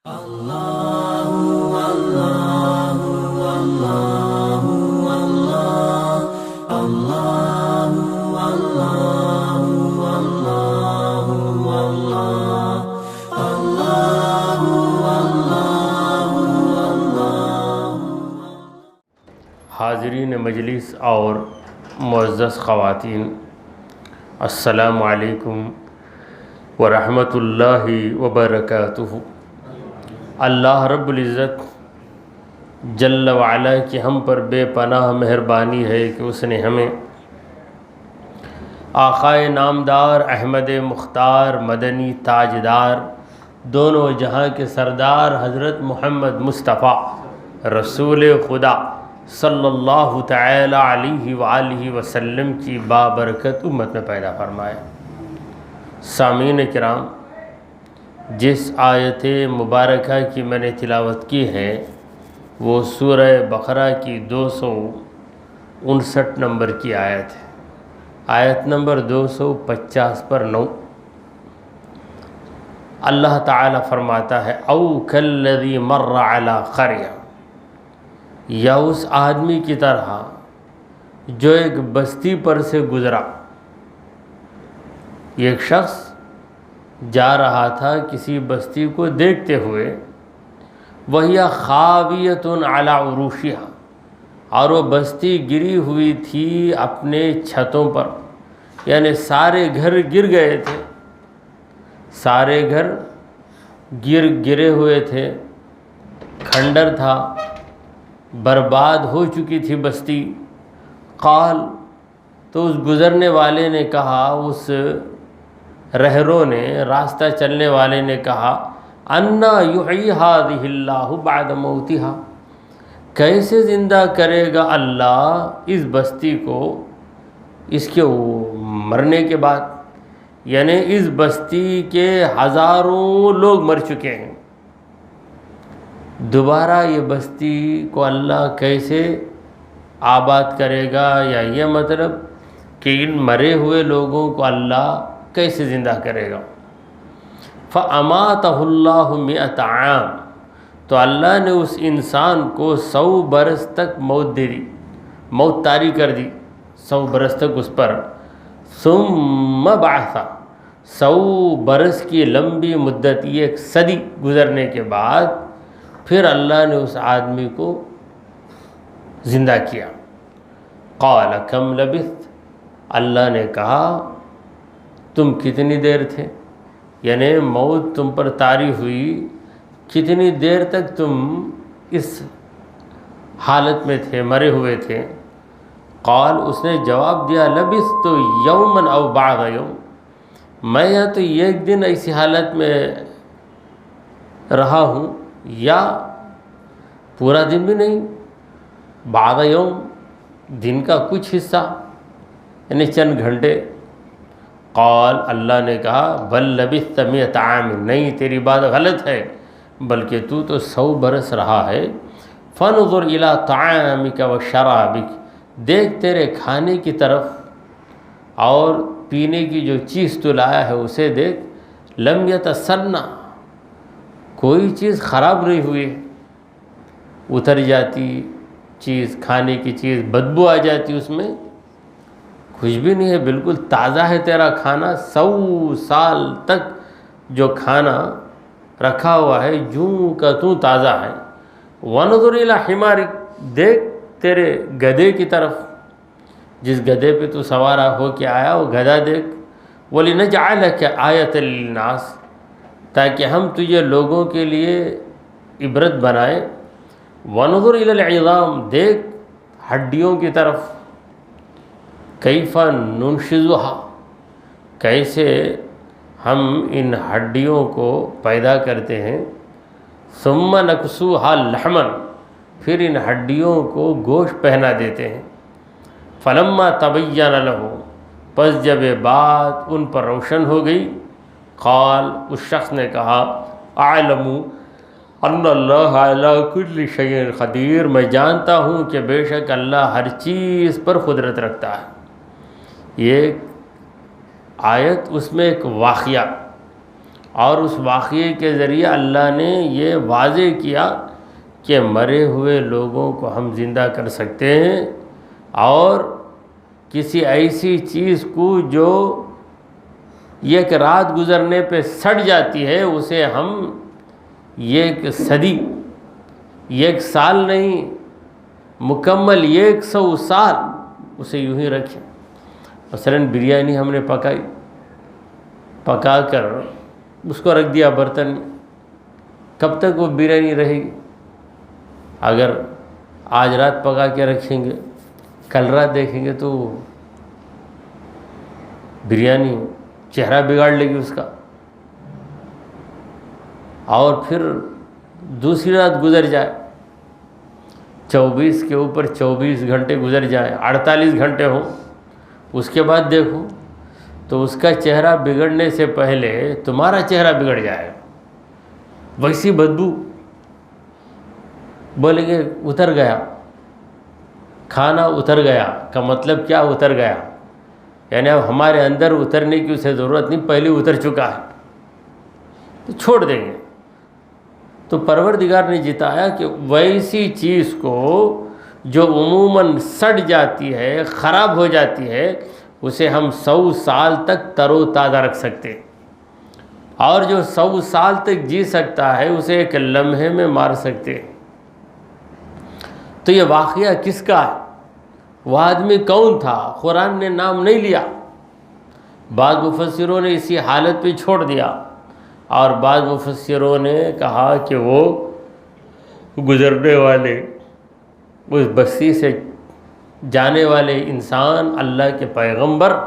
حاضرین مجلس اور معزز خواتین، السلام علیکم ورحمۃ اللہ وبرکاتہ۔ اللہ رب العزت جل وعلا کی ہم پر بے پناہ مہربانی ہے کہ اس نے ہمیں آقائے نامدار احمد مختار مدنی تاجدار دونوں جہاں کے سردار حضرت محمد مصطفیٰ رسول خدا صلی اللہ تعالی علیہ وآلہ وسلم کی بابرکت امت میں پیدا فرمائے۔ سامعین کرام، جس آیت مبارکہ کی میں نے تلاوت کی ہے وہ سورہ بقرہ کی 259 نمبر کی آیت ہے، آیت نمبر 250 پر 9۔ اللہ تعالی فرماتا ہے او کالذی مر علی قریہ، یا اس آدمی کی طرح جو ایک بستی پر سے گزرا۔ ایک شخص جا رہا تھا کسی بستی کو دیکھتے ہوئے، وَهِيَ خَاوِيَةٌ عَلَى عُرُوشِهَا، اور وہ بستی گری ہوئی تھی اپنے چھتوں پر، یعنی سارے گھر گر گئے تھے، سارے گھر گرے ہوئے تھے، کھنڈر تھا، برباد ہو چکی تھی بستی۔ قال، تو اس گزرنے والے نے کہا، اس رہرو نے، راستہ چلنے والے نے کہا، انا یحیی ہذہ اللہ بعد موتہا، کیسے زندہ کرے گا اللہ اس بستی کو اس کے مرنے کے بعد؟ یعنی اس بستی کے ہزاروں لوگ مر چکے ہیں، دوبارہ یہ بستی کو اللہ کیسے آباد کرے گا؟ یا یہ مطلب کہ ان مرے ہوئے لوگوں کو اللہ کیسے زندہ کرے گا؟ فَأَمَاتَهُ اللَّهُ مِئَةَ عَامٍ، تو اللہ نے اس انسان کو 100 برس تک موت دے دی، موت طاری کر دی 100 برس تک اس پر۔ ثُمَّ بَعْثَ، 100 برس کی لمبی مدت، ایک صدی گزرنے کے بعد پھر اللہ نے اس آدمی کو زندہ کیا۔ قال کم لبثت، اللہ نے کہا تم کتنی دیر تھے، یعنی موت تم پر طاری ہوئی، کتنی دیر تک تم اس حالت میں تھے، مرے ہوئے تھے؟ قال، اس نے جواب دیا، لبثت یوما او بعض یوم، میں یا تو ایک دن ایسی حالت میں رہا ہوں یا پورا دن بھی نہیں، بعض یوم، دن کا کچھ حصہ، یعنی چند گھنٹے۔ قال، اللہ نے کہا، بل لبثت 100 عام، نہیں تیری بات غلط ہے، بلکہ تو 100 برس رہا ہے۔ فانظر الی طعامک و شرابک، دیکھ تیرے کھانے کی طرف اور پینے کی جو چیز تو لایا ہے اسے دیکھ، لم یتسنہ، کوئی چیز خراب نہیں ہوئی، اتر جاتی چیز، کھانے کی چیز بدبو آ جاتی، اس میں کچھ بھی نہیں ہے، بالکل تازہ ہے تیرا کھانا، 100 سال تک جو کھانا رکھا ہوا ہے جوں کا توں تازہ ہے۔ وَنظُرْ إِلَى حِمَارِكَ، دیکھ تیرے گدھے کی طرف، جس گدھے پہ تو سوارا ہو کے آیا وہ گدھا دیکھ۔ وَلِنَجْعَلَكَ آیَةً لِلنَّاسِ، تاکہ ہم تجھے لوگوں کے لیے عبرت بنائیں۔ وَنظُرْ إِلَى الْعِظَامِ، دیکھ ہڈیوں کی طرف، کیف ننشزها، کیسے ہم ان ہڈیوں کو پیدا کرتے ہیں۔ ثم نکسوها لحما، پھر ان ہڈیوں کو گوشت پہنا دیتے ہیں۔ فلما تبین له، پس جب یہ بات ان پر روشن ہو گئی، قال، اس شخص نے کہا، اعلم ان اللہ علی کل شیء قدیر، میں جانتا ہوں کہ بے شک اللہ ہر چیز پر قدرت رکھتا ہے۔ یہ آیت، اس میں ایک واقعہ اور اس واقعے کے ذریعے اللہ نے یہ واضح کیا کہ مرے ہوئے لوگوں کو ہم زندہ کر سکتے ہیں، اور کسی ایسی چیز کو جو ایک رات گزرنے پہ سڑ جاتی ہے اسے ہم ایک صدی، ایک سال نہیں، مکمل 100 سال اسے یوں ہی رکھیں۔ مثلاً بریانی ہم نے پکا کر اس کو رکھ دیا برتن میں، کب تک وہ بریانی رہے گی؟ اگر آج رات پکا کے رکھیں گے، کل رات دیکھیں گے تو بریانی چہرہ بگاڑ لے گی اس کا، اور پھر دوسری رات گزر جائے، 24 کے اوپر 24 گھنٹے گزر جائیں، 48 گھنٹے ہوں، اس کے بعد دیکھو تو اس کا چہرہ بگڑنے سے پہلے تمہارا چہرہ بگڑ جائے، ویسی بدبو، بولیں گے اتر گیا کھانا، اتر گیا کا مطلب کیا اتر گیا؟ یعنی اب ہمارے اندر اترنے کی اسے ضرورت نہیں، پہلے اتر چکا ہے تو چھوڑ دیں گے۔ تو پروردگار نے جتایا کہ ویسی چیز کو جو عموماً سڑ جاتی ہے، خراب ہو جاتی ہے، اسے ہم 100 سال تک تر و تازہ رکھ سکتے، اور جو 100 سال تک جی سکتا ہے اسے ایک لمحے میں مار سکتے۔ تو یہ واقعہ کس کا ہے؟ وہ آدمی کون تھا؟ قرآن نے نام نہیں لیا، بعض مفسروں نے اسی حالت پہ چھوڑ دیا، اور بعض مفسروں نے کہا کہ وہ گزرنے والے، اس بستی سے جانے والے انسان، اللہ کے پیغمبر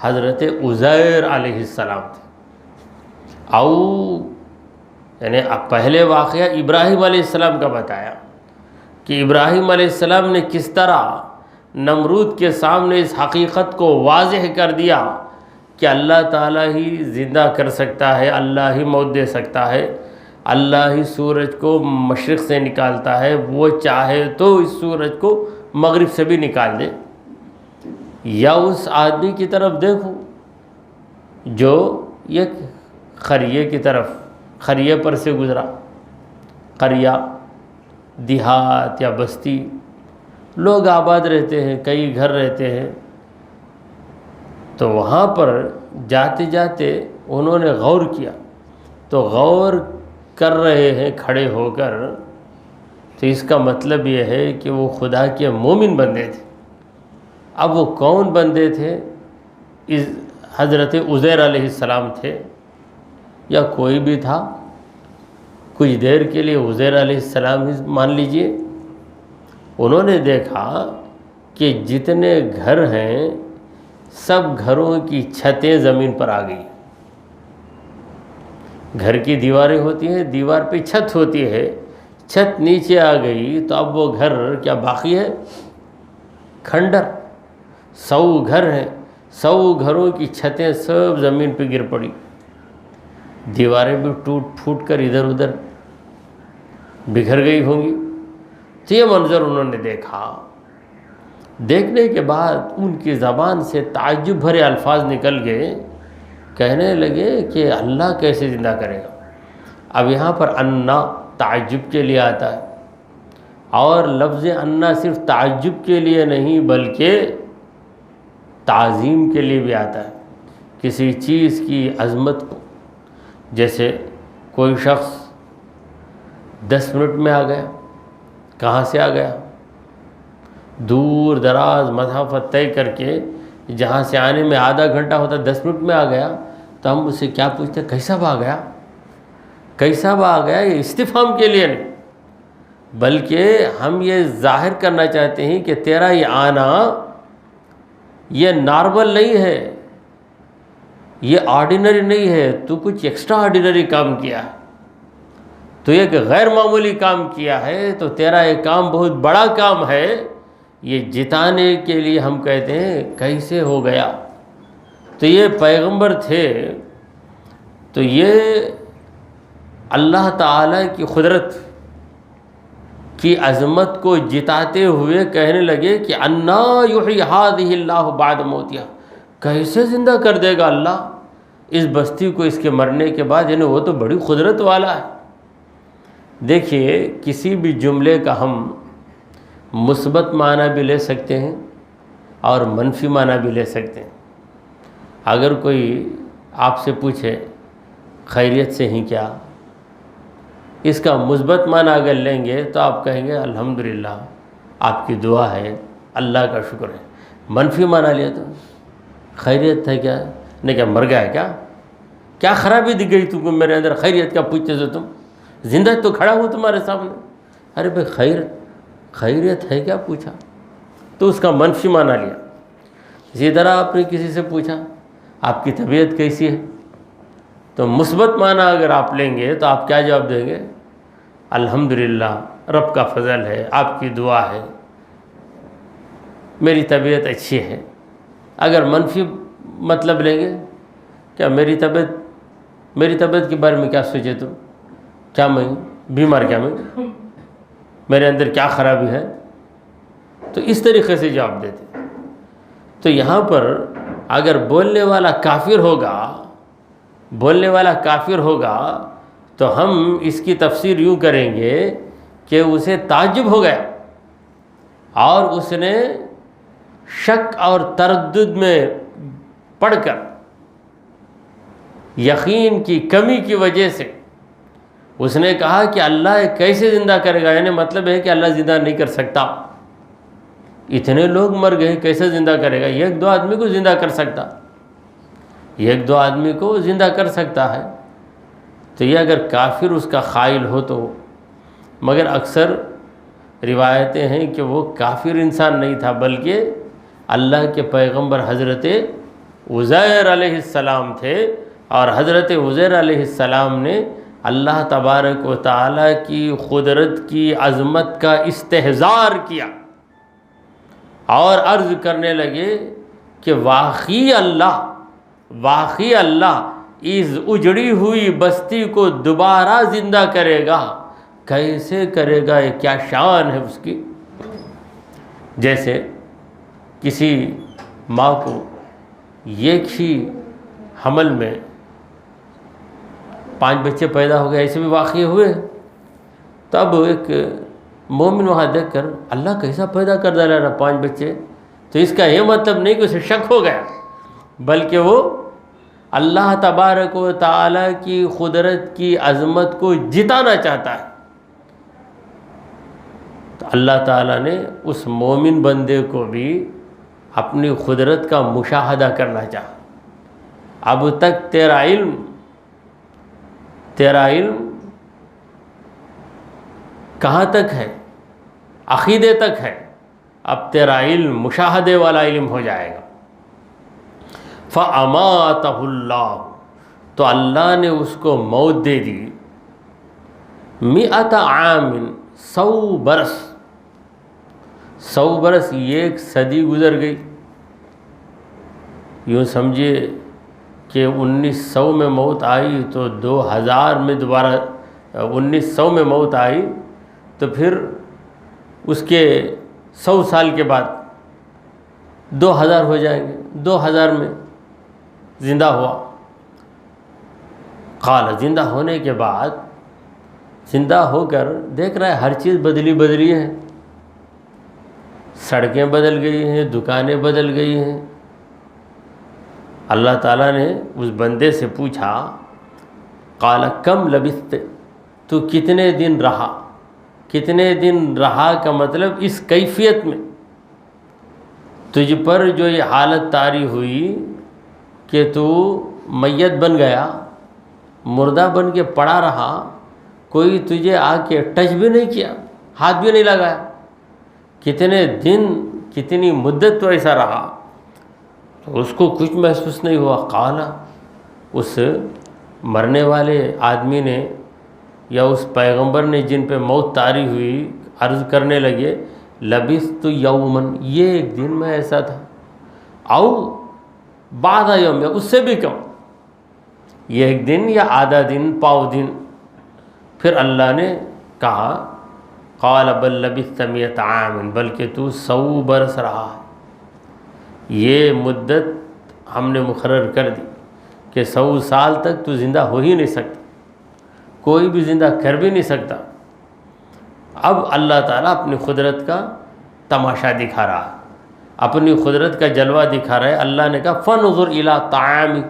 حضرت عزیر علیہ السلام تھے۔ او یعنی پہلے واقعہ ابراہیم علیہ السلام کا بتایا کہ ابراہیم علیہ السلام نے کس طرح نمرود کے سامنے اس حقیقت کو واضح کر دیا کہ اللہ تعالیٰ ہی زندہ کر سکتا ہے، اللہ ہی موت دے سکتا ہے، اللہ ہی سورج کو مشرق سے نکالتا ہے، وہ چاہے تو اس سورج کو مغرب سے بھی نکال دے۔ یا اس آدمی کی طرف دیکھو جو ایک قریے کی طرف، قریے پر سے گزرا، قریہ دیہات یا بستی، لوگ آباد رہتے ہیں، کئی گھر رہتے ہیں، تو وہاں پر جاتے جاتے انہوں نے غور کیا، تو غور کر رہے ہیں کھڑے ہو کر، تو اس کا مطلب یہ ہے کہ وہ خدا کے مومن بندے تھے۔ اب وہ کون بندے تھے؟ حضرت عزیر علیہ السلام تھے یا کوئی بھی تھا؟ کچھ دیر کے لیے عزیر علیہ السلام ہی مان لیجئے۔ انہوں نے دیکھا کہ جتنے گھر ہیں سب گھروں کی چھتیں زمین پر آ گئی۔ گھر کی دیواریں ہوتی ہیں، دیوار پہ چھت ہوتی ہے، چھت نیچے آ گئی تو اب وہ گھر کیا باقی ہے؟ کھنڈر۔ 100 گھر ہیں، 100 گھروں کی چھتیں سب زمین پہ گر پڑی، دیواریں بھی ٹوٹ پھوٹ کر ادھر ادھر بکھر گئی ہوں گی۔ تو یہ منظر انہوں نے دیکھا۔ دیکھنے کے بعد ان کی زبان سے تعجب بھرے الفاظ نکل گئے، کہنے لگے کہ اللہ کیسے زندہ کرے گا؟ اب یہاں پر انا تعجب کے لیے آتا ہے، اور لفظ انا صرف تعجب کے لیے نہیں بلکہ تعظیم کے لیے بھی آتا ہے، کسی چیز کی عظمت کو۔ جیسے کوئی شخص 10 منٹ میں آ گیا، کہاں سے آ گیا؟ دور دراز مسافت طے کر کے جہاں سے آنے میں آدھا گھنٹہ ہوتا 10 منٹ میں آ گیا، تو ہم اسے کیا پوچھتے ہیں؟ کیسا آ گیا؟ کیسا آ گیا؟ یہ استفہام کے لیے نہیں، بلکہ ہم یہ ظاہر کرنا چاہتے ہیں کہ تیرا یہ آنا یہ نارمل نہیں ہے، یہ آرڈینری نہیں ہے، تو کچھ ایکسٹرا آرڈینری کام کیا ہے، تو ایک غیر معمولی کام کیا ہے، تو تیرا یہ کام بہت بڑا کام ہے۔ یہ جتانے کے لیے ہم کہتے ہیں کیسے ہو گیا؟ تو یہ پیغمبر تھے، تو یہ اللہ تعالیٰ کی قدرت کی عظمت کو جتاتے ہوئے کہنے لگے کہ انا یحیی ھذہ اللہ بعد موتہا، کیسے زندہ کر دے گا اللہ اس بستی کو اس کے مرنے کے بعد، یعنی وہ تو بڑی قدرت والا ہے۔ دیکھیے کسی بھی جملے کا ہم مثبت معنی بھی لے سکتے ہیں اور منفی معنی بھی لے سکتے ہیں۔ اگر کوئی آپ سے پوچھے خیریت سے ہیں کیا، اس کا مثبت معنی اگر لیں گے تو آپ کہیں گے الحمدللہ آپ کی دعا ہے، اللہ کا شکر ہے۔ منفی معنی لیا تو خیریت ہے کیا، نہیں کیا مر گیا ہے کیا خرابی دکھ گئی تم کو میرے اندر، خیریت کیا پوچھتے ہو تم، زندہ تو کھڑا ہوں تمہارے سامنے۔ ارے بھائی خیریت ہے کیا پوچھا، تو اس کا منفی معنی لیا۔ اسی طرح آپ نے کسی سے پوچھا آپ کی طبیعت کیسی ہے، تو مثبت معنی اگر آپ لیں گے تو آپ کیا جواب دیں گے، الحمدللہ رب کا فضل ہے، آپ کی دعا ہے، میری طبیعت اچھی ہے۔ اگر منفی مطلب لیں گے، کیا میری طبیعت کے بارے میں کیا سوچے تم، کیا میں بیمار، کیا میں میرے اندر کیا خرابی ہے، تو اس طریقے سے جواب دیتے۔ تو یہاں پر اگر بولنے والا کافر ہوگا تو ہم اس کی تفسیر یوں کریں گے کہ اسے تعجب ہو گیا اور اس نے شک اور تردد میں پڑھ کر یقین کی کمی کی وجہ سے اس نے کہا کہ اللہ کیسے زندہ کرے گا، یعنی مطلب ہے کہ اللہ زندہ نہیں کر سکتا، اتنے لوگ مر گئے کیسے زندہ کرے گا، ایک دو آدمی کو زندہ کر سکتا، ایک دو آدمی کو زندہ کر سکتا ہے۔ تو یہ اگر کافر اس کا قائل ہو تو، مگر اکثر روایتیں ہیں کہ وہ کافر انسان نہیں تھا بلکہ اللہ کے پیغمبر حضرت عزیر علیہ السلام تھے، اور حضرت عزیر علیہ السلام نے اللہ تبارک و تعالیٰ کی قدرت کی عظمت کا استحضار کیا اور عرض کرنے لگے کہ واقعی اللہ اس اجڑی ہوئی بستی کو دوبارہ زندہ کرے گا، کیسے کرے گا، یہ کیا شان ہے اس کی۔ جیسے کسی ماں کو ایک ہی حمل میں 5 بچے پیدا ہو گئے، ایسے بھی واقعے ہوئے، تب ایک مومن وہاں دیکھ کر اللہ کیسا پیدا کر ڈالا رہا 5 بچے، تو اس کا یہ مطلب نہیں کہ اسے شک ہو گیا، بلکہ وہ اللہ تبارک و تعالیٰ کی قدرت کی عظمت کو جتانا چاہتا ہے۔ تو اللہ تعالیٰ نے اس مومن بندے کو بھی اپنی قدرت کا مشاہدہ کرنا چاہا۔ اب تک تیرا علم کہاں تک ہے، عقیدے تک ہے، اب تیرا علم مشاہدے والا علم ہو جائے گا۔ فَأَمَاتَهُ اللَّهُ، تو اللہ نے اس کو موت دے دی، 100 عام، 100 برس، 100 برس 1 صدی گزر گئی، یوں سمجھے کہ 1900 میں موت آئی تو 2000 میں دوبارہ 1900 میں موت آئی تو پھر اس کے 100 سال کے بعد 2000 ہو جائیں گے، 2000 میں زندہ ہوا۔ قال، زندہ ہونے کے بعد، زندہ ہو کر دیکھ رہا ہے ہر چیز بدلی ہے، سڑکیں بدل گئی ہیں، دکانیں بدل گئی ہیں۔ اللہ تعالیٰ نے اس بندے سے پوچھا، قال کم لبثت، تو کتنے دن رہا، کتنے دن رہا کا مطلب اس کیفیت میں تجھ پر جو یہ حالت طاری ہوئی کہ تو میت بن گیا، مردہ بن کے پڑا رہا، کوئی تجھے آ کے ٹچ بھی نہیں کیا، ہاتھ بھی نہیں لگایا، کتنے دن کتنی مدت تو ایسا رہا، تو اس کو کچھ محسوس نہیں ہوا۔ قال، اس مرنے والے آدمی نے یا اس پیغمبر نے جن پہ موت طاری ہوئی عرض کرنے لگے، لبثت یومن، یہ ایک دن میں ایسا تھا، او بعد یوم، یا اس سے بھی کم، یہ ایک دن یا آدھا دن، پاؤ دن۔ پھر اللہ نے کہا، قال بل لبثت 100 عام، بلکہ تو 100 برس رہا ہے۔ یہ مدت ہم نے مقرر کر دی کہ 100 سال تک تو زندہ ہو ہی نہیں سکتا، کوئی بھی زندہ کر بھی نہیں سکتا۔ اب اللہ تعالیٰ اپنی قدرت کا تماشا دکھا رہا ہے، اپنی قدرت کا جلوہ دکھا رہا ہے۔ اللہ نے کہا فَانْظُرْ إِلَىٰ طَعَامِكَ،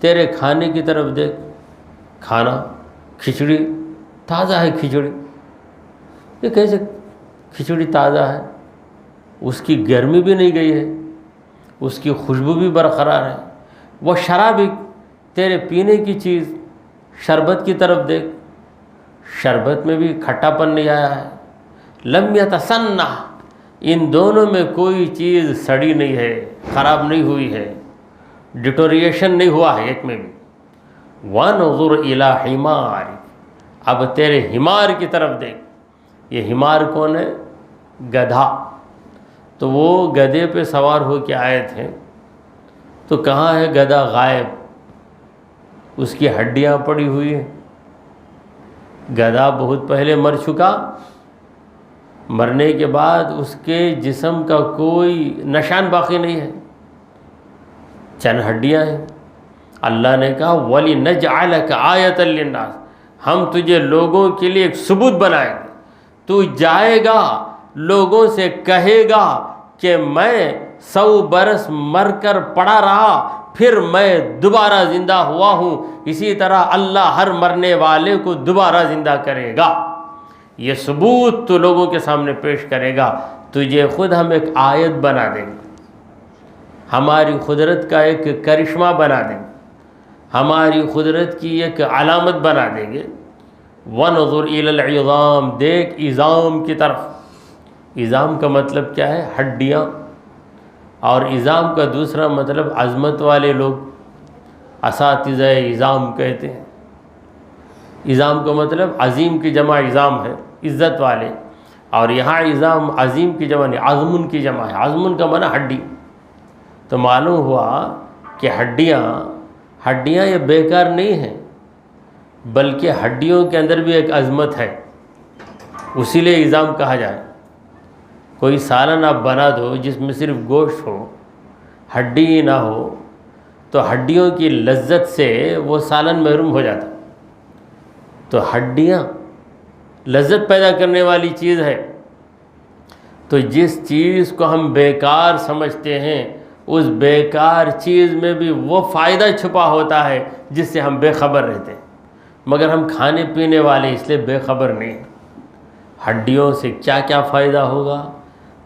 تیرے کھانے کی طرف دیکھ، کھانا کھچڑی تازہ ہے، کھچڑی یہ کیسے کھچڑی تازہ ہے؟ اس کی گرمی بھی نہیں گئی ہے، اس کی خوشبو بھی برقرار ہے۔ وہ شرابک، تیرے پینے کی چیز شربت کی طرف دیکھ، شربت میں بھی کھٹا پن نہیں آیا ہے۔ لم یتسنہ، ان دونوں میں کوئی چیز سڑی نہیں ہے، خراب نہیں ہوئی ہے، ڈیٹوریشن نہیں ہوا ہے ایک میں بھی۔ وَانْظُرْ إِلَىٰ حِمَارِكَ، اب تیرے حمار کی طرف دیکھ۔ یہ حمار کون ہے؟ گدھا۔ تو وہ گدھے پہ سوار ہو کے آئے تھے، تو کہاں ہے گدھا؟ غائب، اس کی ہڈیاں پڑی ہوئی ہیں۔ گدھا بہت پہلے مر چکا، مرنے کے بعد اس کے جسم کا کوئی نشان باقی نہیں ہے، چند ہڈیاں ہیں۔ اللہ نے کہا وَلِنَجْعَلَكَ آیَةً لِلنَّاسِ، ہم تجھے لوگوں کے لیے ایک ثبوت بنائیں گے۔ تو جائے گا لوگوں سے کہے گا کہ میں 100 برس مر کر پڑا رہا، پھر میں دوبارہ زندہ ہوا ہوں۔ اسی طرح اللہ ہر مرنے والے کو دوبارہ زندہ کرے گا۔ یہ ثبوت تو لوگوں کے سامنے پیش کرے گا، تجھے خود ہم ایک آیت بنا دیں گے، ہماری قدرت کا ایک کرشمہ بنا دیں گے، ہماری قدرت کی ایک علامت بنا دیں گے۔ وَانْظُرْ إِلَى الْعِظَامِ، دیکھ عظام کی طرف۔ عظام کا مطلب کیا ہے؟ ہڈیاں۔ اور عظام کا دوسرا مطلب عظمت والے لوگ، اساتذہ عظام کہتے ہیں۔ عظام کا مطلب عظیم کی جمع عظام ہے، عزت والے، اور یہاں عظام عظیم کی جمع نہیں، عظمن کی جمع ہے۔ عظمن کا معنی ہڈی۔ تو معلوم ہوا کہ ہڈیاں یہ بیکار نہیں ہیں، بلکہ ہڈیوں کے اندر بھی ایک عظمت ہے، اسی لیے عظام کہا جائے۔ کوئی سالن آپ بنا دو جس میں صرف گوشت ہو، ہڈی نہ ہو، تو ہڈیوں کی لذت سے وہ سالن محروم ہو جاتا۔ تو ہڈیاں لذت پیدا کرنے والی چیز ہے۔ تو جس چیز کو ہم بیکار سمجھتے ہیں، اس بیکار چیز میں بھی وہ فائدہ چھپا ہوتا ہے جس سے ہم بے خبر رہتے ہیں، مگر ہم کھانے پینے والے اس لیے بے خبر نہیں ہیں۔ ہڈیوں سے کیا کیا فائدہ ہوگا،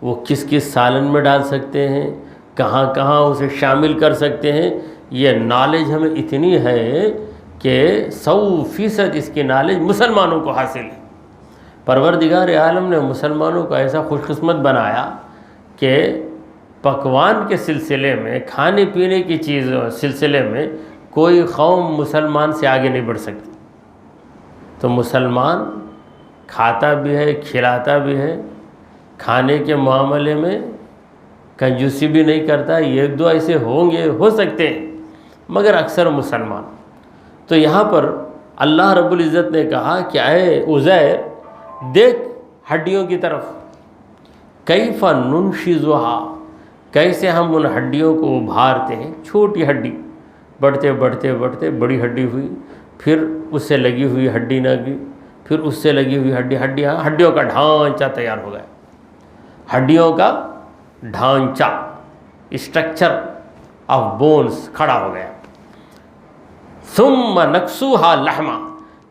وہ کس کس سالن میں ڈال سکتے ہیں، کہاں کہاں اسے شامل کر سکتے ہیں، یہ نالج ہمیں اتنی ہے کہ 100% اس کی نالج مسلمانوں کو حاصل ہے۔ پروردگار عالم نے مسلمانوں کو ایسا خوش قسمت بنایا کہ پکوان کے سلسلے میں، کھانے پینے کی چیزوں سلسلے میں کوئی قوم مسلمان سے آگے نہیں بڑھ سکتی۔ تو مسلمان کھاتا بھی ہے، کھلاتا بھی ہے، کھانے کے معاملے میں کنجوسی بھی نہیں کرتا۔ ایک دو ایسے ہوں گے، ہو سکتے ہیں، مگر اکثر مسلمان۔ تو یہاں پر اللہ رب العزت نے کہا کہ اے عزیر، دیکھ ہڈیوں کی طرف، کیف ننشزھا، کیسے ہم ان ہڈیوں کو ابھارتے ہیں۔ چھوٹی ہڈی بڑھتے بڑھتے بڑھتے بڑی ہڈی ہوئی، پھر اس سے لگی ہوئی ہڈی نہ گئی، پھر اس سے لگی ہوئی ہڈیوں کا ڈھانچہ تیار ہو گیا۔ ہڈیوں کا ڈھانچہ، اسٹرکچر آف بونز کھڑا ہو گیا۔ ثم نکسوہا لحما،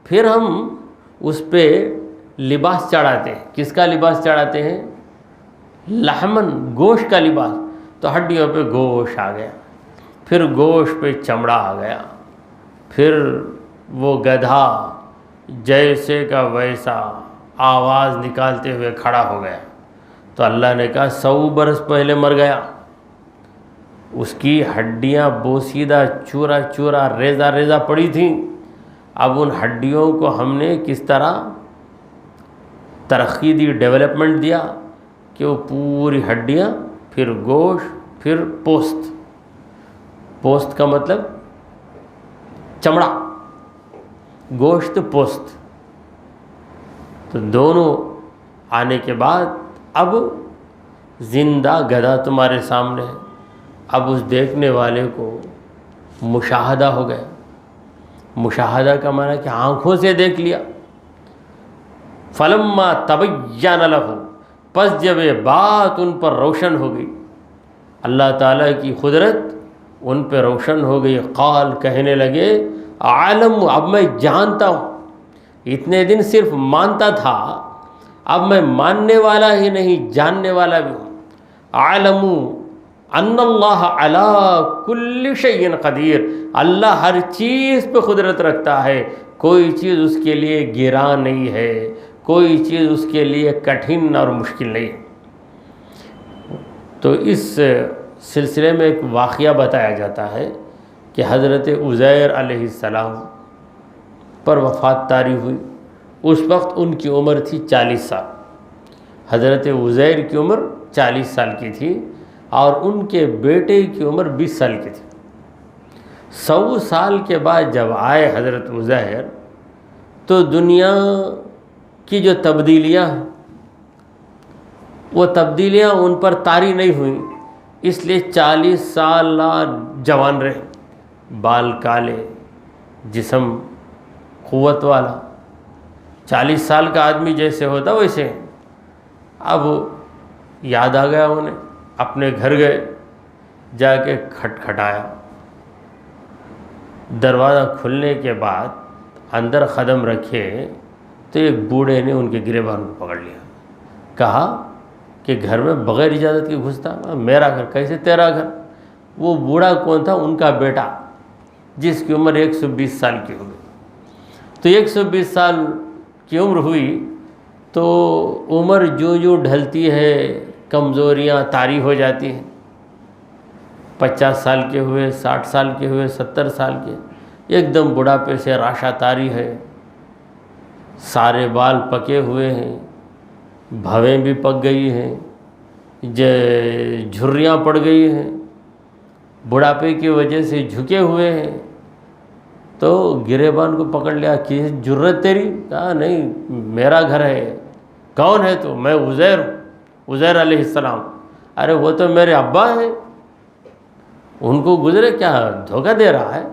پھر ہم اس پہ لباس چڑھاتے ہیں۔ کس کا لباس چڑھاتے ہیں؟ لحمن، گوشت کا لباس۔ تو ہڈیوں پہ گوشت آ گیا، پھر گوشت پہ چمڑا آ گیا، پھر وہ گدھا جیسے کا ویسا آواز نکالتے ہوئے کھڑا ہو گیا۔ تو اللہ نے کہا 100 برس پہلے مر گیا، اس کی ہڈیاں بوسیدہ چورا چورا ریزہ ریزہ پڑی تھیں۔ اب ان ہڈیوں کو ہم نے کس طرح ترقی دی، ڈیولپمنٹ دیا کہ وہ پوری ہڈیاں، پھر گوشت، پھر پوست۔ پوست کا مطلب چمڑا، گوشت پوست، تو دونوں آنے کے بعد اب زندہ گدھا تمہارے سامنے ہے۔ اب اس دیکھنے والے کو مشاہدہ ہو گیا، مشاہدہ کا معنی کہ آنکھوں سے دیکھ لیا. فلما تبین لہ، پس جب یہ بات ان پر روشن ہو گئی، اللہ تعالیٰ کی قدرت ان پہ روشن ہو گئی، قال کہنے لگے عالم، اب میں جانتا ہوں. اتنے دن صرف مانتا تھا، اب میں ماننے والا ہی نہیں جاننے والا بھی ہوں. عالم ان اللہ علی کل شیء قدیر، اللہ ہر چیز پہ قدرت رکھتا ہے، کوئی چیز اس کے لیے گراں نہیں ہے، کوئی چیز اس کے لیے کٹھن اور مشکل نہیں ہے. تو اس سلسلے میں ایک واقعہ بتایا جاتا ہے کہ حضرت عزیر علیہ السلام پر وفات طاری ہوئی. اس وقت ان کی عمر تھی 40 سال. حضرت عزیر کی عمر 40 سال کی تھی اور ان کے بیٹے کی عمر 20 سال کی تھی. 100 سال کے بعد جب آئے حضرت عزیر تو دنیا کی جو تبدیلیاں ہیں وہ تبدیلیاں ان پر طاری نہیں ہوئیں، اس لیے 40 سال جوان رہے، بال کالے، جسم قوت والا. 40 سال کا آدمی جیسے ہوتا ویسے. اب یاد آ گیا انہیں، اپنے گھر گئے، جا کے کھٹکھٹایا. دروازہ کھلنے کے بعد اندر قدم رکھے تو ایک بوڑھے نے ان کے گریبان کو پکڑ لیا. کہا کہ گھر میں بغیر اجازت کے گھستا؟ میرا گھر کیسے تیرا گھر؟ وہ بوڑھا کون تھا؟ ان کا بیٹا، جس کی عمر 120 سال کی ہو گئی. تو 120 سال کی عمر ہوئی تو عمر جو جو ڈھلتی ہے کمزوریاں طاری ہو جاتی ہیں. 50 سال کے ہوئے، 60 سال کے ہوئے، 70 سال کے، ایک دم بڑھاپے سے راشا طاری ہے. سارے بال پکے ہوئے ہیں، بھویں بھی پک گئی ہیں، جھریاں پڑ گئی ہیں، بڑھاپے کی وجہ سے جھکے ہوئے ہیں. تو گریبان کو پکڑ لیا. کہ جرت تیری؟ کہا نہیں، میرا گھر ہے. کون ہے تو؟ میں عزیر ہوں، عزیر علیہ السلام. ارے وہ تو میرے ابا ہیں، ان کو گزرے کیا دھوکہ دے رہا ہے،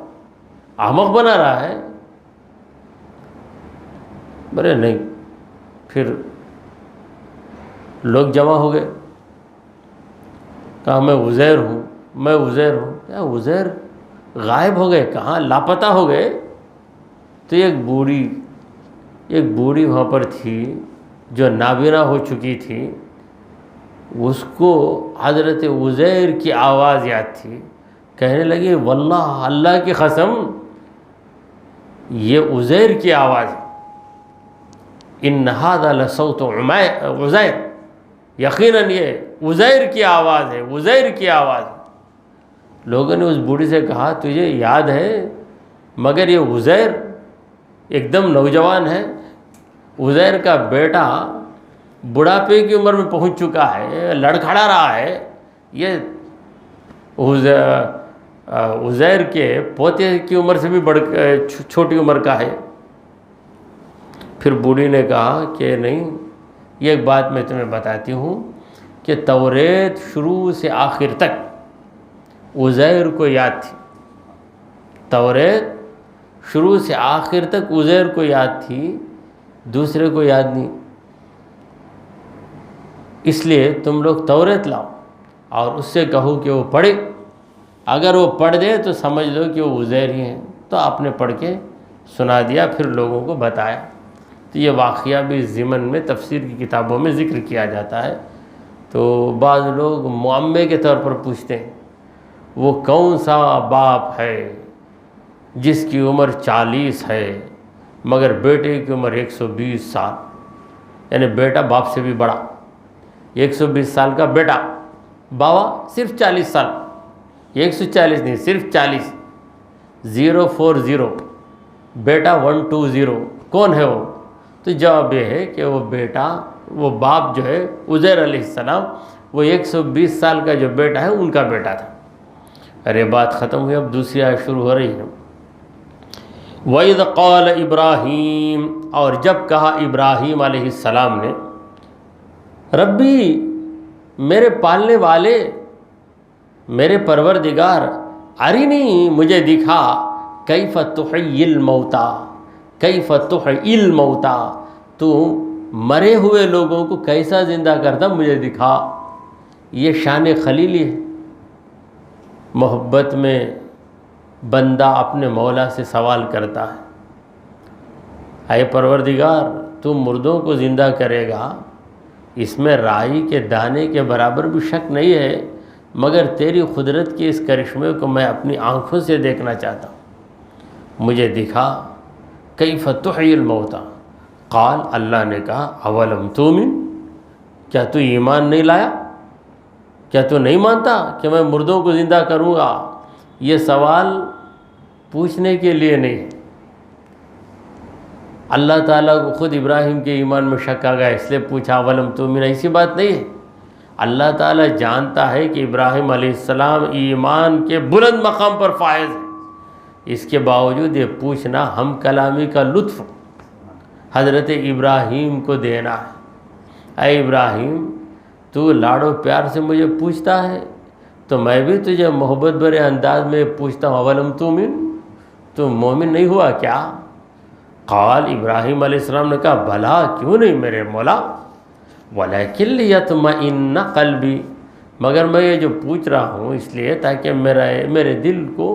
احمق بنا رہا ہے؟ بولے نہیں. پھر لوگ جمع ہو گئے، کہا میں عزیر ہوں، میں عزیر ہوں. کیا عزیر غائب ہو گئے؟ کہاں لاپتہ ہو گئے؟ تو ایک بوڑھی وہاں پر تھی جو نابینا ہو چکی تھی. اس کو حضرت عزیر کی آواز یاد تھی. کہنے لگی واللہ، اللہ کی قسم، یہ عزیر کی آواز ہے. ان ھذا لصوت عزیر، یقیناً یہ عزیر کی آواز ہے، عزیر کی آواز ہے. لوگوں نے اس بوڑھی سے کہا تجھے یاد ہے مگر یہ عزیر ایک دم نوجوان ہے، عزیر کا بیٹا بڑھاپے کی عمر میں پہنچ چکا ہے، لڑکھڑا رہا ہے، یہ عزیر کے پوتے کی عمر سے بھی چھوٹی عمر کا ہے. پھر بوڑھی نے کہا کہ نہیں، یہ ایک بات میں تمہیں بتاتی ہوں کہ توریت شروع سے آخر تک عزیر کو یاد تھی. توریت شروع سے آخر تک عزیر کو یاد تھی، دوسرے کو یاد نہیں. اس لیے تم لوگ توریت لاؤ اور اس سے کہو کہ وہ پڑھے. اگر وہ پڑھ دے تو سمجھ لو کہ وہ عزیر ہی ہیں. تو آپ نے پڑھ کے سنا دیا، پھر لوگوں کو بتایا. تو یہ واقعہ بھی ضمن میں تفسیر کی کتابوں میں ذکر کیا جاتا ہے. تو بعض لوگ معمے کے طور پر پوچھتے ہیں وہ کون سا باپ ہے جس کی عمر 40 ہے مگر بیٹے کی عمر 120 سال، یعنی بیٹا باپ سے بھی بڑا. 120 سال کا بیٹا، بابا صرف 40 سال، 140 نہیں، صرف 40. 040 بیٹا 120. کون ہے وہ؟ تو جواب یہ ہے کہ وہ بیٹا، وہ باپ جو ہے عزیر علیہ السلام، وہ 120 سال کا جو بیٹا ہے ان کا بیٹا تھا. ارے بات ختم ہوئی، اب دوسری آیت شروع ہو رہی ہے. وَإِذْ قَالَ إِبْرَاهِيمُ، اور جب کہا ابراہیم علیہ السلام نے، ربی، میرے پالنے والے، میرے پروردگار، ارینی، مجھے دکھا، کیف تحیی الموتا، کیف تحیی الموتا، تو مرے ہوئے لوگوں کو کیسا زندہ کرتا مجھے دکھا۔ یہ شان خلیلی ہے۔ محبت میں بندہ اپنے مولا سے سوال کرتا ہے، اے پروردگار تو مردوں کو زندہ کرے گا، اس میں رائی کے دانے کے برابر بھی شک نہیں ہے، مگر تیری قدرت کے اس کرشمے کو میں اپنی آنکھوں سے دیکھنا چاہتا ہوں، مجھے دکھا۔ کیف تحیی الموتا، قال، اللہ نے کہا، اولم تؤمن، کیا تو ایمان نہیں لایا؟ کیا تو نہیں مانتا کہ میں مردوں کو زندہ کروں گا؟ یہ سوال پوچھنے کے لیے نہیں، اللہ تعالیٰ کو خود ابراہیم کے ایمان میں شک آ گیا اس لیے پوچھا اولم تؤمن، ایسی بات نہیں ہے۔ اللہ تعالیٰ جانتا ہے کہ ابراہیم علیہ السلام ایمان کے بلند مقام پر فائز ہیں، اس کے باوجود یہ پوچھنا ہم کلامی کا لطف حضرت ابراہیم کو دینا ہے۔ اے ابراہیم، تو لاڑو پیار سے مجھے پوچھتا ہے تو میں بھی تجھے محبت بھرے انداز میں پوچھتا ہوں، اولم تؤمن، تو مومن نہیں ہوا کیا؟ قال، ابراہیم علیہ السلام نے کہا، بھلا کیوں نہیں میرے مولا، ولیکن لیطمئن قلبی، مگر میں یہ جو پوچھ رہا ہوں اس لیے تاکہ میرے دل کو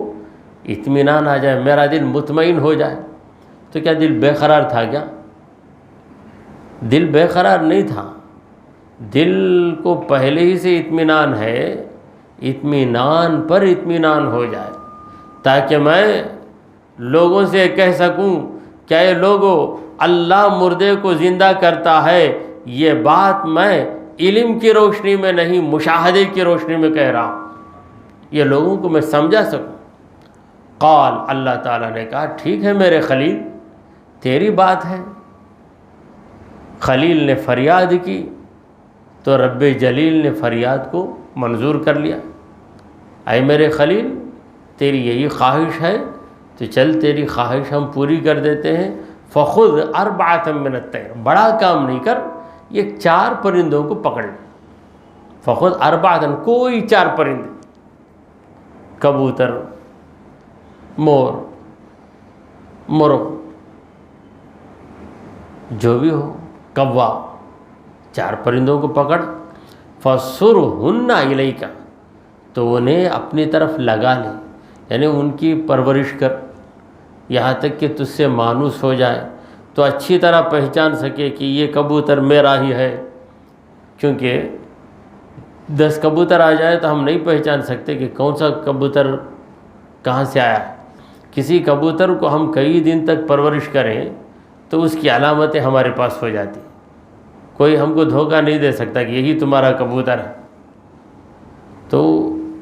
اطمینان آ جائے، میرا دل مطمئن ہو جائے۔ تو کیا دل بے قرار تھا کیا؟ دل بے قرار نہیں تھا، دل کو پہلے ہی سے اطمینان ہے، اطمینان پر اطمینان ہو جائے تاکہ میں لوگوں سے کہہ سکوں کیا یہ لوگوں اللہ مردے کو زندہ کرتا ہے، یہ بات میں علم کی روشنی میں نہیں مشاہدے کی روشنی میں کہہ رہا ہوں، یہ لوگوں کو میں سمجھا سکوں۔ قال، اللہ تعالیٰ نے کہا، ٹھیک ہے میرے خلیل، تیری بات ہے۔ خلیل نے فریاد کی تو رب جلیل نے فریاد کو منظور کر لیا۔ اے میرے خلیل، تیری یہی خواہش ہے تو چل تیری خواہش ہم پوری کر دیتے ہیں۔ فخذ اربعۃ من الطیر، بڑا کام نہیں کر، یہ 4 پرندوں کو پکڑ لے۔ فخذ اربعۃ، کوئی 4 پرندے، کبوتر، مور، مرغ، جو بھی ہو، کوا، 4 پرندوں کو پکڑ۔ فَصُرْهُنَّ إِلَيْكَ، تو انہیں اپنی طرف لگا لے، یعنی ان کی پرورش کر یہاں تک کہ تجھ سے مانوس ہو جائے، تو اچھی طرح پہچان سکے کہ یہ کبوتر میرا ہی ہے، کیونکہ 10 کبوتر آ جائے تو ہم نہیں پہچان سکتے کہ کون سا کبوتر کہاں سے آیا ہے۔ کسی کبوتر کو ہم کئی دن تک پرورش کریں تو اس کی علامتیں ہمارے پاس ہو جاتی، کوئی ہم کو دھوکہ نہیں دے سکتا کہ یہی تمہارا کبوتر ہے۔ تو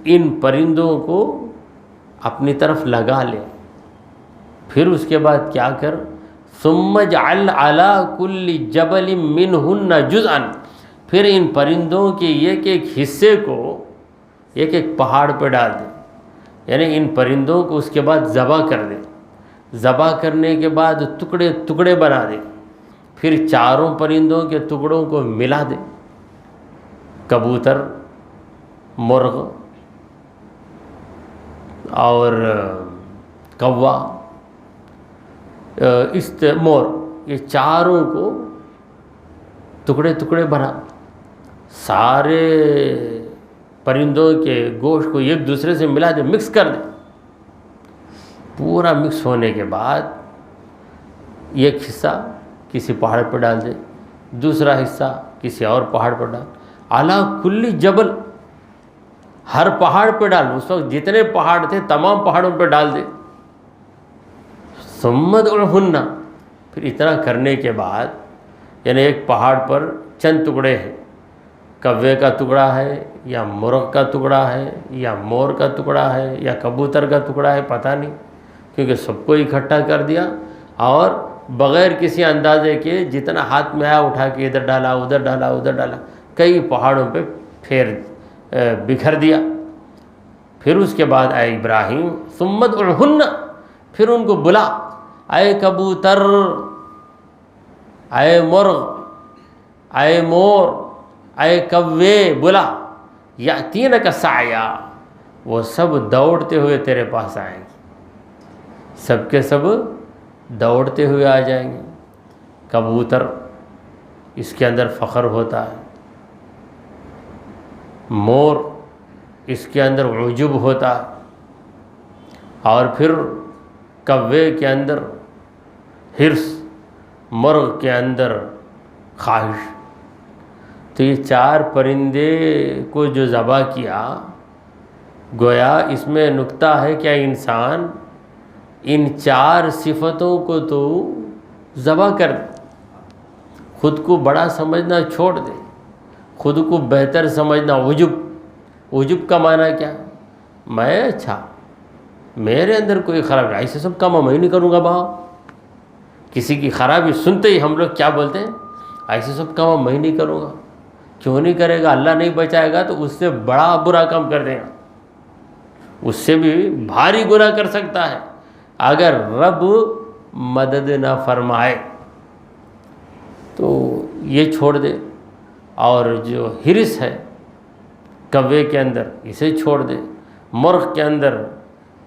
ان پرندوں کو اپنی طرف لگا لے، پھر اس کے بعد کیا کر، ثم اجعل علی کل جبل منہن جزءا، پھر ان پرندوں کے ایک ایک حصے کو ایک ایک پہاڑ پہ ڈال دے، یعنی ان پرندوں کو اس کے بعد ذبح کر دے، ذبح کرنے کے بعد ٹکڑے ٹکڑے بنا دے، پھر 4 پرندوں کے ٹکڑوں کو ملا دے، کبوتر، مرغ اور کوا، مور، یہ 4 کو ٹکڑے ٹکڑے بنا، سارے پرندوں کے گوشت کو ایک دوسرے سے ملا دے، مکس کر دے۔ پورا مکس ہونے کے بعد ایک حصہ کسی پہاڑ پر ڈال دے، دوسرا حصہ کسی اور پہاڑ پر ڈال، اعلیٰ کلی جبل، ہر پہاڑ پہ ڈال، اس وقت جتنے پہاڑ تھے تمام پہاڑوں پہ ڈال دے۔ ثم ادعهن، پھر اتنا کرنے کے بعد، یعنی ایک پہاڑ پر چند ٹکڑے ہیں، کوے کا ٹکڑا ہے یا مرغ کا ٹکڑا ہے یا مور کا ٹکڑا ہے یا کبوتر کا ٹکڑا ہے، پتہ نہیں، کیونکہ سب کو اکٹھا کر دیا اور بغیر کسی اندازے کے جتنا ہاتھ میں آیا اٹھا کے ادھر ڈالا ادھر ڈالا ادھر ڈالا، کئی پہاڑوں پہ پھیر بکھر دیا۔ پھر اس کے بعد اے ابراہیم، ثم ادعهن، پھر ان کو بلا، اے کبوتر، اے مرغ، اے مور، اے کوے، بلا، یاتینک سعیا، وہ سب دوڑتے ہوئے تیرے پاس آئیں گے۔ سب کے سب دوڑتے ہوئے آ جائیں گے۔ کبوتر، اس کے اندر فخر ہوتا ہے، مور، اس کے اندر عجب ہوتا ہے، اور پھر کوے کے اندر حرص، مرغ کے اندر خواہش۔ تو یہ 4 پرندے کو جو ذبح کیا، گویا اس میں نکتہ ہے کہ انسان ان 4 صفتوں کو تو ذبح کر دے، خود کو بڑا سمجھنا چھوڑ دے، خود کو بہتر سمجھنا، عجب کا معنی کیا؟ میں اچھا، میرے اندر کوئی خراب نہیں، ایسے سب کام میں نہیں کروں گا۔ کسی کی خرابی سنتے ہی ہم لوگ کیا بولتے ہیں؟ ایسے سب کام میں نہیں کروں گا۔ کیوں نہیں کرے گا؟ اللہ نہیں بچائے گا تو اس سے بڑا برا کام کر دے گا، اس سے بھی بھاری گناہ کر سکتا ہے اگر رب مدد نہ فرمائے۔ تو یہ چھوڑ دے، اور جو حرص ہے کوے کے اندر، اسے چھوڑ دے، مرغ کے اندر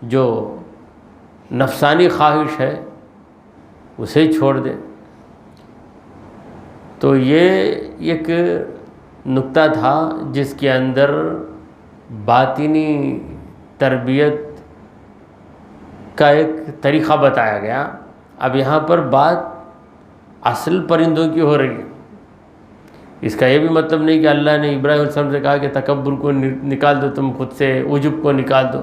جو نفسانی خواہش ہے اسے چھوڑ دے۔ تو یہ ایک نکتہ تھا جس کے اندر باطنی تربیت کا ایک طریقہ بتایا گیا۔ اب یہاں پر بات اصل پرندوں کی ہو رہی ہے۔ اس کا یہ بھی مطلب نہیں کہ اللہ نے ابراہیم علیہ السلام سے کہا کہ تکبر کو نکال دو تم خود سے، عجب کو نکال دو۔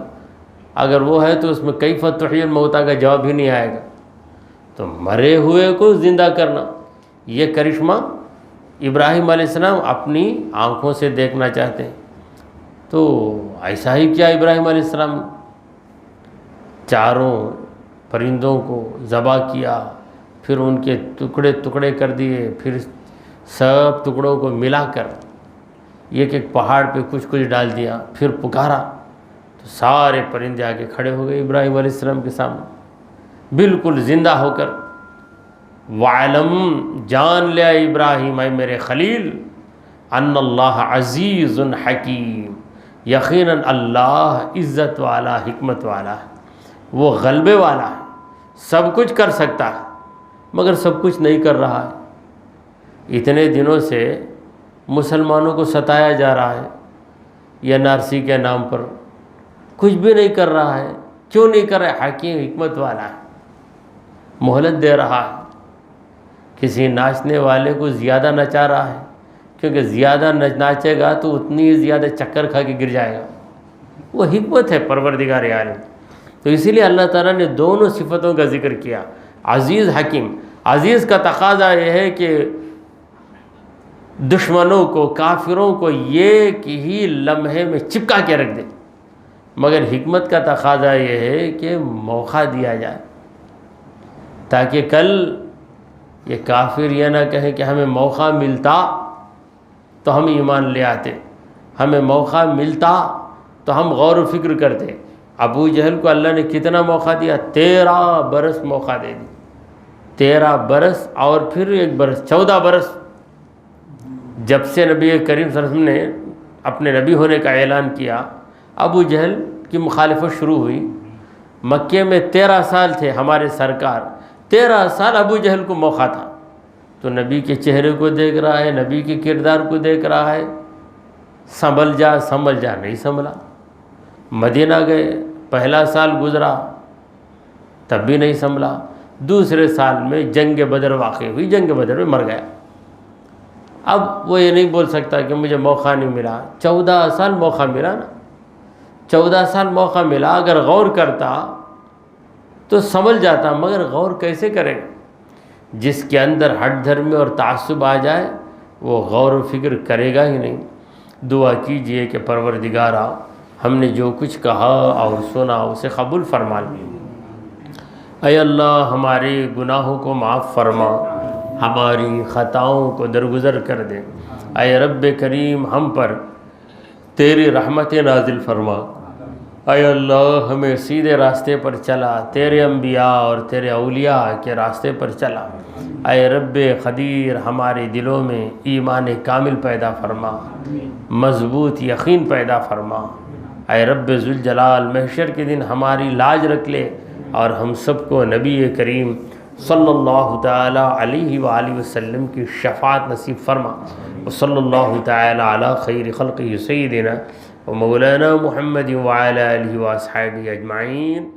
اگر وہ ہے تو اس میں کیف تحیی الموتیٰ کا جواب ہی نہیں آئے گا۔ تو مرے ہوئے کو زندہ کرنا، یہ کرشمہ ابراہیم علیہ السلام اپنی آنکھوں سے دیکھنا چاہتے ہیں۔ تو ایسا ہی کیا ابراہیم علیہ السلام، 4 پرندوں کو ذبح کیا، پھر ان کے ٹکڑے ٹکڑے کر دیے، پھر سب ٹکڑوں کو ملا کر ایک پہاڑ پہ کچھ ڈال دیا، پھر پکارا تو سارے پرندے آگے کھڑے ہو گئے ابراہیم علیہ السلام کے سامنے بالکل زندہ ہو کر۔ وَعْلَمْ، جان لیا ابراہیم اے میرے خلیل، ان اللہ عزیز حکیم، یقیناً اللہ عزت والا، حکمت والا ہے، وہ غلبے والا ہے، سب کچھ کر سکتا ہے مگر سب کچھ نہیں کر رہا ہے۔ اتنے دنوں سے مسلمانوں کو ستایا جا رہا ہے این آر سی کے نام پر، کچھ بھی نہیں کر رہا ہے۔ کیوں نہیں کر رہا ہے؟ حکیم، حکمت والا ہے، مہلت دے رہا ہے۔ کسی ناچنے والے کو زیادہ نچا رہا ہے، کیونکہ زیادہ ناچے گا تو اتنی زیادہ چکر کھا کے گر جائے گا۔ وہ حکمت ہے پروردگار عالم۔ تو اسی لیے اللہ تعالیٰ نے دونوں صفتوں کا ذکر کیا، عزیز، حکیم۔ عزیز کا تقاضا یہ ہے کہ دشمنوں کو، کافروں کو ایک ہی لمحے میں چپکا کے رکھ دے، مگر حکمت کا تقاضا یہ ہے کہ موقع دیا جائے، تاکہ کل یہ کافر یہ نہ کہیں کہ ہمیں موقع ملتا تو ہم ایمان لے آتے، ہمیں موقع ملتا تو ہم غور و فکر کرتے۔ ابو جہل کو اللہ نے کتنا موقع دیا؟ 13 برس موقع دے دی، 13 برس اور پھر 1 برس، 14 برس۔ جب سے نبی کریم صلی اللہ علیہ وسلم نے اپنے نبی ہونے کا اعلان کیا، ابو جہل کی مخالفت شروع ہوئی۔ مکے میں 13 سال تھے ہمارے سرکار، 13 سال ابو جہل کو موقع تھا، تو نبی کے چہرے کو دیکھ رہا ہے، نبی کے کردار کو دیکھ رہا ہے، سنبھل جا سنبھل جا، نہیں سنبھلا۔ مدینہ گئے، پہلا سال گزرا تب بھی نہیں سنبھلا۔ دوسرے سال میں جنگ بدر واقع ہوئی، جنگ بدر میں مر گیا۔ اب وہ یہ نہیں بول سکتا کہ مجھے موقع نہیں ملا، 14 سال موقع ملا نا، 14 سال موقع ملا۔ اگر غور کرتا تو سنبھل جاتا، مگر غور کیسے کرے گا؟ جس کے اندر ہٹ دھرمی اور تعصب آ جائے وہ غور و فکر کرے گا ہی نہیں۔ دعا کیجئے کہ پروردگارا، ہم نے جو کچھ کہا اور سنا اسے قبول فرما لیں۔ اے اللہ، ہمارے گناہوں کو معاف فرما، ہماری خطاؤں کو درگزر کر دے۔ اے رب کریم، ہم پر تیری رحمت نازل فرما۔ اے اللہ، ہمیں سیدھے راستے پر چلا، تیرے انبیاء اور تیرے اولیاء کے راستے پر چلا۔ اے رب قدیر، ہمارے دلوں میں ایمان کامل پیدا فرما، مضبوط یقین پیدا فرما۔ اے رب ذوالجلال، محشر کے دن ہماری لاج رکھ لے اور ہم سب کو نبی کریم صلی اللہ تعالی علیہ وآلہ وسلم کی شفاعت نصیب فرما. وصلی اللہ تعالی علی خیر خلقہ سیدنا و مولانا محمد وعلی آلہ واصحابہ اجمعین.